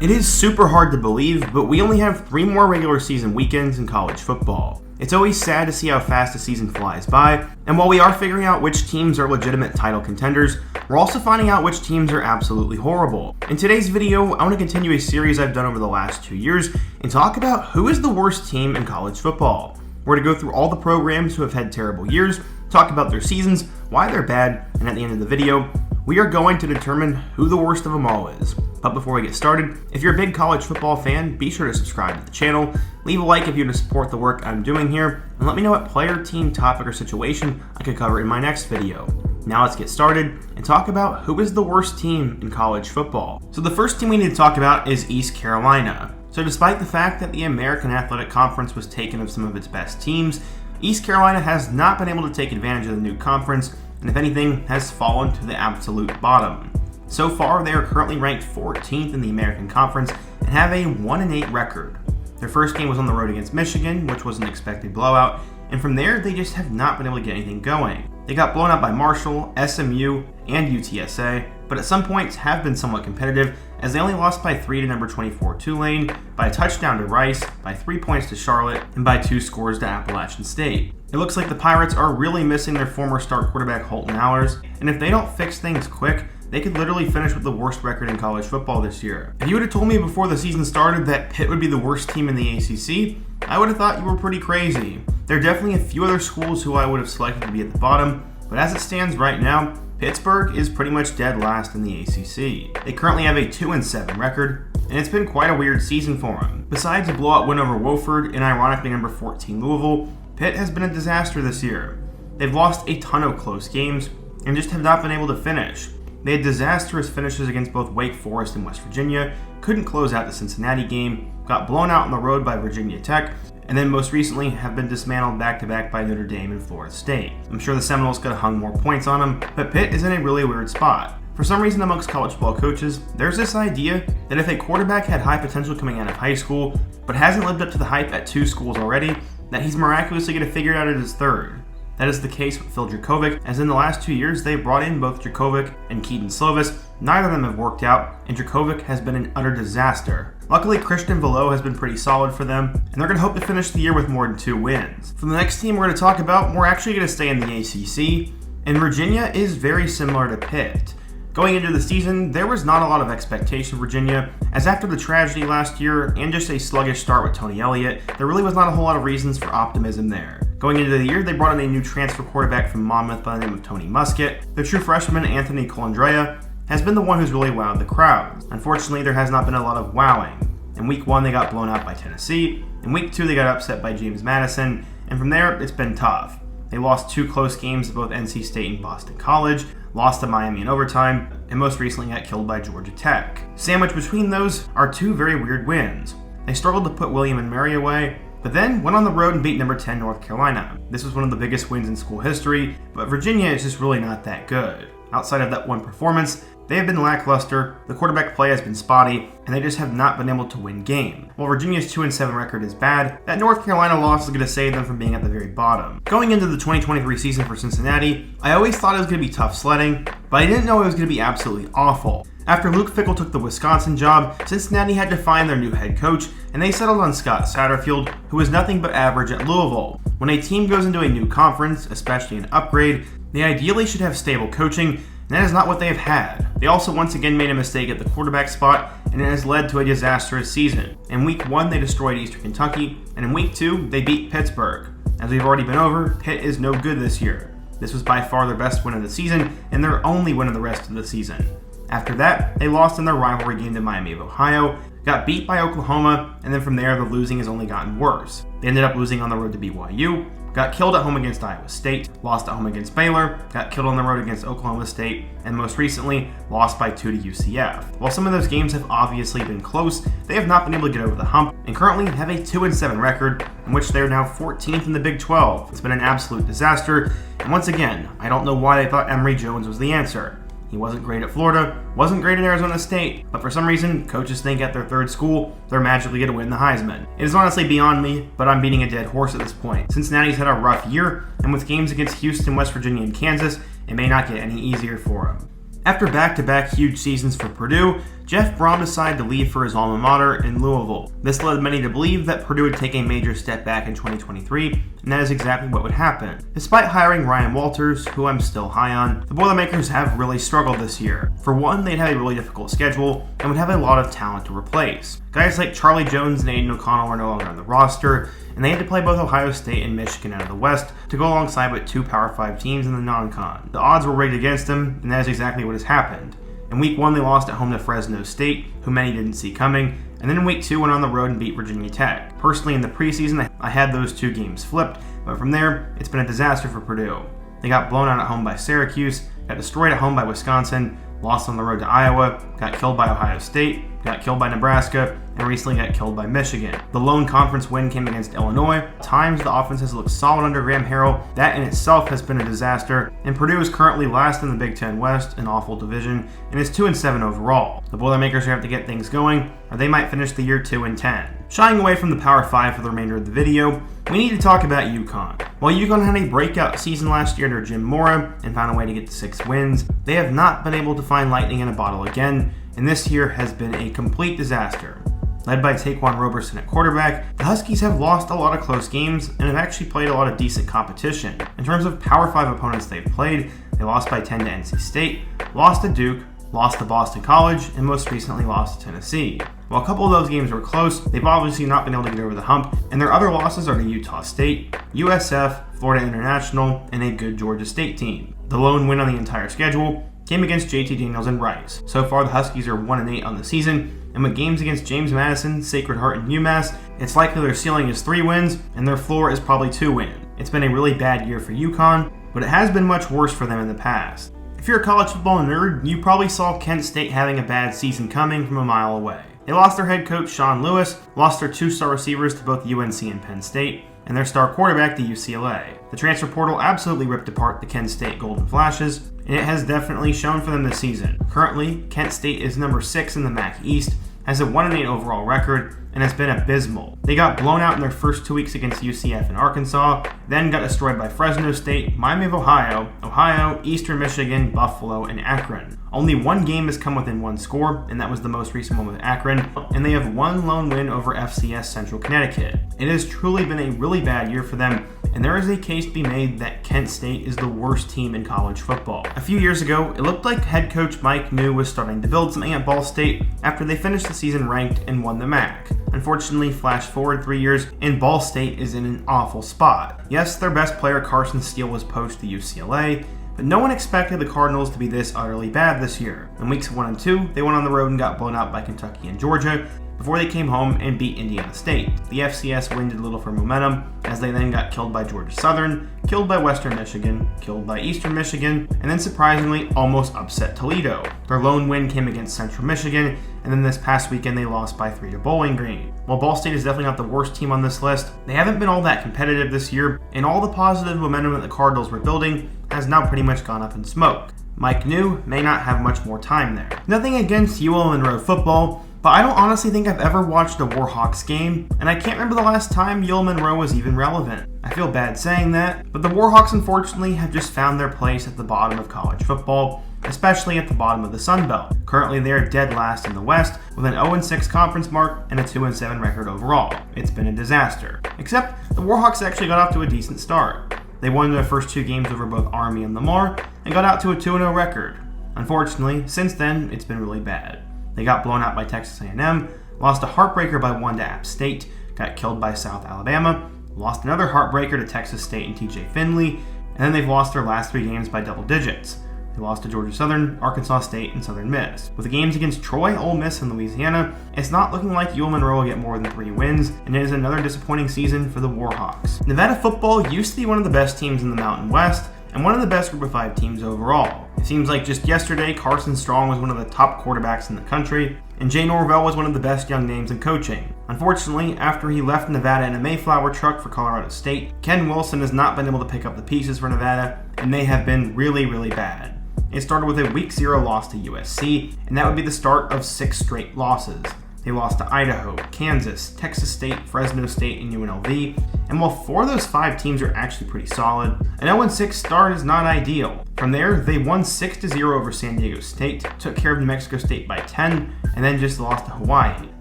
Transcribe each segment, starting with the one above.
It is super hard to believe, but we only have 3 more regular season weekends in college football. It's always sad to see how fast the season flies by, and while we are figuring out which teams are legitimate title contenders, we're also finding out which teams are absolutely horrible. In today's video, I want to continue a series I've done over the last 2 years and talk about who is the worst team in college football. We're going to go through all the programs who have had terrible years, talk about their seasons, why they're bad, and at the end of the video, we are going to determine who the worst of them all is. But before we get started, if you're a big college football fan, be sure to subscribe to the channel, leave a like if you want to support the work I'm doing here, and let me know what player, team, topic, or situation I could cover in my next video. Now let's get started and talk about who is the worst team in college football. So the first team we need to talk about is East Carolina. So despite the fact that the American Athletic Conference was taken of some of its best teams, East Carolina has not been able to take advantage of the new conference, and if anything, has fallen to the absolute bottom. So far, they are currently ranked 14th in the American Conference and have a 1-8 record. Their first game was on the road against Michigan, which was an expected blowout, and from there, they just have not been able to get anything going. They got blown out by Marshall, SMU, and UTSA, but at some points have been somewhat competitive, as they only lost by 3 to number 24 Tulane, by a touchdown to Rice, by 3 points to Charlotte, and by 2 scores to Appalachian State. It looks like the Pirates are really missing their former star quarterback Holton Ahlers, and if they don't fix things quick, they could literally finish with the worst record in college football this year. If you would have told me before the season started that Pitt would be the worst team in the ACC, I would have thought you were pretty crazy. There are definitely a few other schools who I would have selected to be at the bottom, but as it stands right now, Pittsburgh is pretty much dead last in the ACC. They currently have a 2-7 record, and it's been quite a weird season for them. Besides a blowout win over Wofford and ironically number 14 Louisville, Pitt has been a disaster this year. They've lost a ton of close games and just have not been able to finish. They had disastrous finishes against both Wake Forest and West Virginia, couldn't close out the Cincinnati game, got blown out on the road by Virginia Tech, and then most recently have been dismantled back-to-back by Notre Dame and Florida State. I'm sure the Seminoles could have hung more points on them, but Pitt is in a really weird spot. For some reason amongst college football coaches, there's this idea that if a quarterback had high potential coming out of high school, but hasn't lived up to the hype at 2 schools already, that he's miraculously going to figure it out at his 3rd. That is the case with Phil Dracovic, as in the last 2 years they brought in both Dracovic and Keaton Slovis. Neither of them have worked out, and Dracovic has been an utter disaster. Luckily, Christian Velo has been pretty solid for them, and they're going to hope to finish the year with more than 2 wins. For the next team we're going to talk about, we're actually going to stay in the ACC, and Virginia is very similar to Pitt. Going into the season, there was not a lot of expectation for Virginia, as after the tragedy last year and just a sluggish start with Tony Elliott, there really was not a whole lot of reasons for optimism there. Going into the year, they brought in a new transfer quarterback from Monmouth by the name of Tony Muskett. The true freshman, Anthony Colandrea, has been the one who's really wowed the crowd. Unfortunately, there has not been a lot of wowing. In week 1, they got blown out by Tennessee. In week 2, they got upset by James Madison. And from there, it's been tough. They lost 2 close games to both NC State and Boston College, lost to Miami in overtime, and most recently got killed by Georgia Tech. Sandwiched between those are 2 very weird wins. They struggled to put William and Mary away, but then went on the road and beat number 10 North Carolina. This was one of the biggest wins in school history, but Virginia is just really not that good. Outside of that one performance, they have been lackluster, the quarterback play has been spotty, and they just have not been able to win games. While Virginia's 2-7 record is bad, that North Carolina loss is going to save them from being at the very bottom. Going into the 2023 season for Cincinnati, I always thought it was going to be tough sledding, but I didn't know it was going to be absolutely awful. After Luke Fickell took the Wisconsin job, Cincinnati had to find their new head coach, and they settled on Scott Satterfield, who was nothing but average at Louisville. When a team goes into a new conference, especially an upgrade, they ideally should have stable coaching, and that is not what they have had. They also once again made a mistake at the quarterback spot, and it has led to a disastrous season. In week 1, they destroyed Eastern Kentucky, and in week 2, they beat Pittsburgh. As we've already been over, Pitt is no good this year. This was by far their best win of the season, and their only win of the rest of the season. After that, they lost in their rivalry game to Miami of Ohio, got beat by Oklahoma, and then from there, the losing has only gotten worse. They ended up losing on the road to BYU, got killed at home against Iowa State, lost at home against Baylor, got killed on the road against Oklahoma State, and most recently, lost by 2 to UCF. While some of those games have obviously been close, they have not been able to get over the hump, and currently have a 2-7 record, in which they are now 14th in the Big 12. It's been an absolute disaster, and once again, I don't know why they thought Emory Jones was the answer. He wasn't great at Florida, wasn't great at Arizona State, but for some reason, coaches think at their 3rd school, they're magically going to win the Heisman. It is honestly beyond me, but I'm beating a dead horse at this point. Cincinnati's had a rough year, and with games against Houston, West Virginia, and Kansas, it may not get any easier for them. After back-to-back huge seasons for Purdue, Jeff Brom decided to leave for his alma mater in Louisville. This led many to believe that Purdue would take a major step back in 2023, and that is exactly what would happen. Despite hiring Ryan Walters, who I'm still high on, the Boilermakers have really struggled this year. For one, they'd have a really difficult schedule and would have a lot of talent to replace. Guys like Charlie Jones and Aiden O'Connell are no longer on the roster, and they had to play both Ohio State and Michigan out of the West to go alongside with two Power 5 teams in the non-con. The odds were rigged against them, and that is exactly what has happened. In week 1, they lost at home to Fresno State, who many didn't see coming, and then in week 2 went on the road and beat Virginia Tech. Personally, in the preseason, I had those two games flipped, but from there, it's been a disaster for Purdue. They got blown out at home by Syracuse, got destroyed at home by Wisconsin, lost on the road to Iowa, got killed by Ohio State, got killed by Nebraska, and recently got killed by Michigan. The lone conference win came against Illinois. At times, the offense has looked solid under Graham Harrell. That in itself has been a disaster, and Purdue is currently last in the Big Ten West, an awful division, and is 2-7 overall. The Boilermakers have to get things going, or they might finish the year 2-10. Shying away from the Power 5 for the remainder of the video, we need to talk about Yukon. While Yukon had a breakout season last year under Jim Mora and found a way to get to 6 wins, they have not been able to find lightning in a bottle again, and this year has been a complete disaster. Led by Taquan Roberson at quarterback, the Huskies have lost a lot of close games and have actually played a lot of decent competition. In terms of Power 5 opponents they've played, they lost by 10 to NC State, lost to Duke, lost to Boston College, and most recently lost to Tennessee. While a couple of those games were close, they've obviously not been able to get over the hump, and their other losses are to Utah State, USF, Florida International, and a good Georgia State team. The lone win on the entire schedule came against JT Daniels and Rice. So far, the Huskies are 1-8 on the season, and with games against James Madison, Sacred Heart, and UMass, it's likely their ceiling is 3 wins, and their floor is probably 2 wins. It's been a really bad year for Yukon, but it has been much worse for them in the past. If you're a college football nerd, you probably saw Kent State having a bad season coming from a mile away. They lost their head coach Sean Lewis, lost their 2-star receivers to both UNC and Penn State, and their star quarterback to UCLA. The transfer portal absolutely ripped apart the Kent State Golden Flashes, and it has definitely shown for them this season. Currently, Kent State is number 6 in the MAC East, has a 1-8 overall record, and has been abysmal. They got blown out in their first 2 weeks against UCF and Arkansas, then got destroyed by Fresno State, Miami of Ohio, Eastern Michigan, Buffalo, and Akron. Only one game has come within 1 score, and that was the most recent one with Akron, and they have 1 lone win over FCS Central Connecticut. It has truly been a really bad year for them, and there is a case to be made that Kent State is the worst team in college football. A few years ago, it looked like head coach Mike New was starting to build something at Ball State after they finished the season ranked and won the MAC. Unfortunately, flash forward 3 years, and Ball State is in an awful spot. Yes, their best player Carson Steele was poached to UCLA, but no one expected the Cardinals to be this utterly bad this year. In weeks 1 and 2, they went on the road and got blown out by Kentucky and Georgia, before they came home and beat Indiana State. The FCS win did little for momentum, as they then got killed by Georgia Southern, killed by Western Michigan, killed by Eastern Michigan, and then surprisingly almost upset Toledo. Their lone win came against Central Michigan, and then this past weekend they lost by 3 to Bowling Green. While Ball State is definitely not the worst team on this list, they haven't been all that competitive this year, and all the positive momentum that the Cardinals were building has now pretty much gone up in smoke. Mike New may not have much more time there. Nothing against UL Monroe football, but I don't honestly think I've ever watched a Warhawks game, and I can't remember the last time UL Monroe was even relevant. I feel bad saying that, but the Warhawks unfortunately have just found their place at the bottom of college football, especially at the bottom of the Sun Belt. Currently they are dead last in the West with an 0-6 conference mark and a 2-7 record overall. It's been a disaster. Except the Warhawks actually got off to a decent start. They won their first 2 games over both Army and Lamar and got out to a 2-0 record. Unfortunately, since then, it's been really bad. They got blown out by Texas A&M, lost a heartbreaker by 1 to App State, got killed by South Alabama, lost another heartbreaker to Texas State and TJ Finley, and then they've lost their last 3 games by double digits. They lost to Georgia Southern, Arkansas State, and Southern Miss. With the games against Troy, Ole Miss, and Louisiana, it's not looking like UL Monroe will get more than 3 wins, and it is another disappointing season for the Warhawks. Nevada football used to be one of the best teams in the Mountain West, and one of the best Group of 5 teams overall. It seems like just yesterday, Carson Strong was one of the top quarterbacks in the country, and Jay Norvell was one of the best young names in coaching. Unfortunately, after he left Nevada in a Mayflower truck for Colorado State, Ken Wilson has not been able to pick up the pieces for Nevada, and they have been really, really bad. It started with a Week 0 loss to USC, and that would be the start of 6 straight losses. They lost to Idaho, Kansas, Texas State, Fresno State, and UNLV. And while 4 of those 5 teams are actually pretty solid, an 0-6 start is not ideal. From there, they won 6-0 over San Diego State, took care of New Mexico State by 10, and then just lost to Hawaii.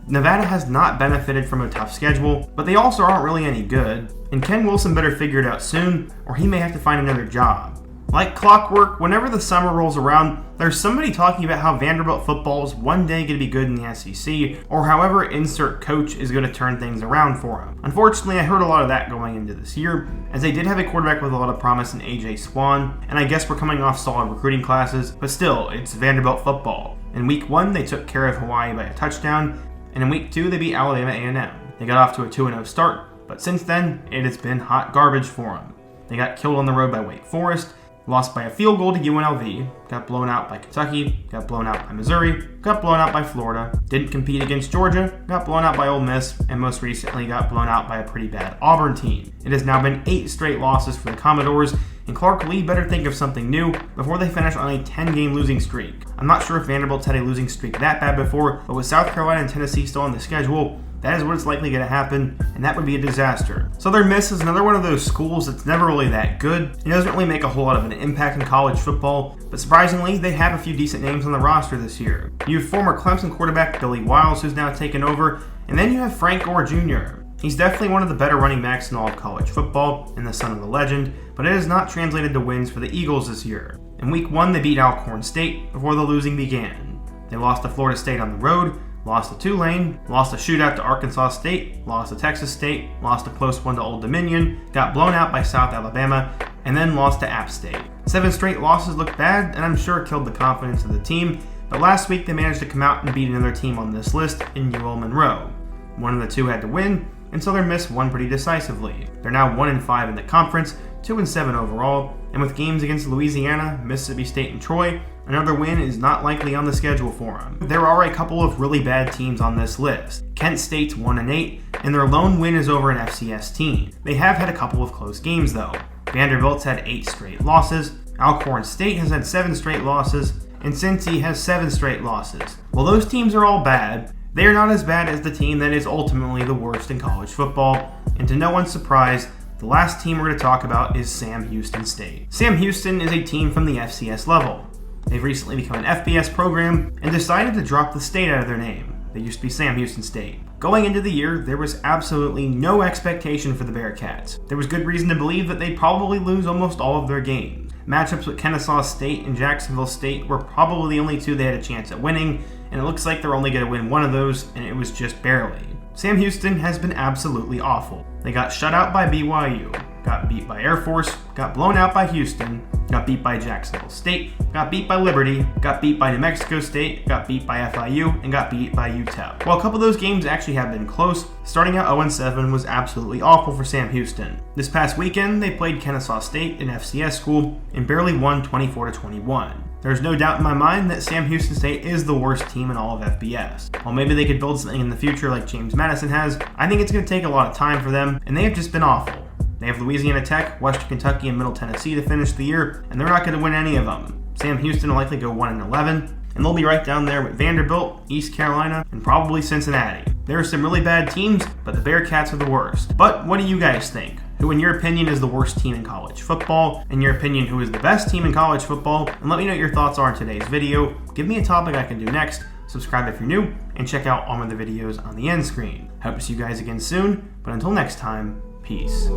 Nevada has not benefited from a tough schedule, but they also aren't really any good, and Ken Wilson better figure it out soon, or he may have to find another job. Like clockwork, whenever the summer rolls around, there's somebody talking about how Vanderbilt football is one day going to be good in the SEC, or however insert coach is going to turn things around for them. Unfortunately, I heard a lot of that going into this year, as they did have a quarterback with a lot of promise in A.J. Swan, and I guess we're coming off solid recruiting classes, but still, it's Vanderbilt football. In week 1, they took care of Hawaii by a touchdown, and in week 2, they beat Alabama A&M. They got off to a 2-0 start, but since then, it has been hot garbage for them. They got killed on the road by Wake Forest, lost by a field goal to UNLV, got blown out by Kentucky, got blown out by Missouri, got blown out by Florida, didn't compete against Georgia, got blown out by Ole Miss, and most recently got blown out by a pretty bad Auburn team. It has now been 8 straight losses for the Commodores, and Clark Lee better think of something new before they finish on a 10-game losing streak. I'm not sure if Vanderbilt's had a losing streak that bad before, but with South Carolina and Tennessee still on the schedule, that is what is likely going to happen, and that would be a disaster. Southern Miss is another one of those schools that's never really that good. It doesn't really make a whole lot of an impact in college football, but surprisingly, they have a few decent names on the roster this year. You have former Clemson quarterback Billy Wiles, who's now taken over, and then you have Frank Gore Jr. He's definitely one of the better running backs in all of college football, and the son of a legend, but it has not translated to wins for the Eagles this year. In week 1, they beat Alcorn State before the losing began. They lost to Florida State on the road, lost to Tulane, lost a shootout to Arkansas State, lost to Texas State, lost a close one to Old Dominion, got blown out by South Alabama, and then lost to App State. 7 straight losses look bad, and I'm sure it killed the confidence of the team, but last week they managed to come out and beat another team on this list in UL Monroe. One of the 2 had to win, and Southern Miss won pretty decisively. They're now 1-5 in the conference, 2-7 overall, and with games against Louisiana, Mississippi State, and Troy, another win is not likely on the schedule for them. There are a couple of really bad teams on this list. Kent State's 1-8, and their lone win is over an FCS team. They have had a couple of close games though. Vanderbilt's had 8 straight losses, Alcorn State has had 7 straight losses, and Cincy has 7 straight losses. While those teams are all bad, they are not as bad as the team that is ultimately the worst in college football, and to no one's surprise, the last team we're going to talk about is Sam Houston State. Sam Houston is a team from the FCS level. They've recently become an FBS program and decided to drop the state out of their name. They used to be Sam Houston State. Going into the year, there was absolutely no expectation for the Bearcats. There was good reason to believe that they'd probably lose almost all of their games. Matchups with Kennesaw State and Jacksonville State were probably the only 2 they had a chance at winning, and it looks like they're only going to win one of those, and it was just barely. Sam Houston has been absolutely awful. They got shut out by BYU, got beat by Air Force, got blown out by Houston, got beat by Jacksonville State, got beat by Liberty, got beat by New Mexico State, got beat by FIU, and got beat by UTEP. While a couple of those games actually have been close, starting out 0-7 was absolutely awful for Sam Houston. This past weekend, they played Kennesaw State, an FCS school, and barely won 24-21. There's no doubt in my mind that Sam Houston State is the worst team in all of FBS. While maybe they could build something in the future like James Madison has, I think it's going to take a lot of time for them, and they have just been awful. They have Louisiana Tech, Western Kentucky, and Middle Tennessee to finish the year, and they're not going to win any of them. Sam Houston will likely go 1-11, and they'll be right down there with Vanderbilt, East Carolina, and probably Cincinnati. There are some really bad teams, but the Bearcats are the worst. But what do you guys think? Who in your opinion is the worst team in college football? In your opinion, who is the best team in college football? And let me know what your thoughts are in today's video. Give me a topic I can do next, subscribe if you're new, and check out all of the videos on the end screen. Hope to see you guys again soon, but until next time, peace.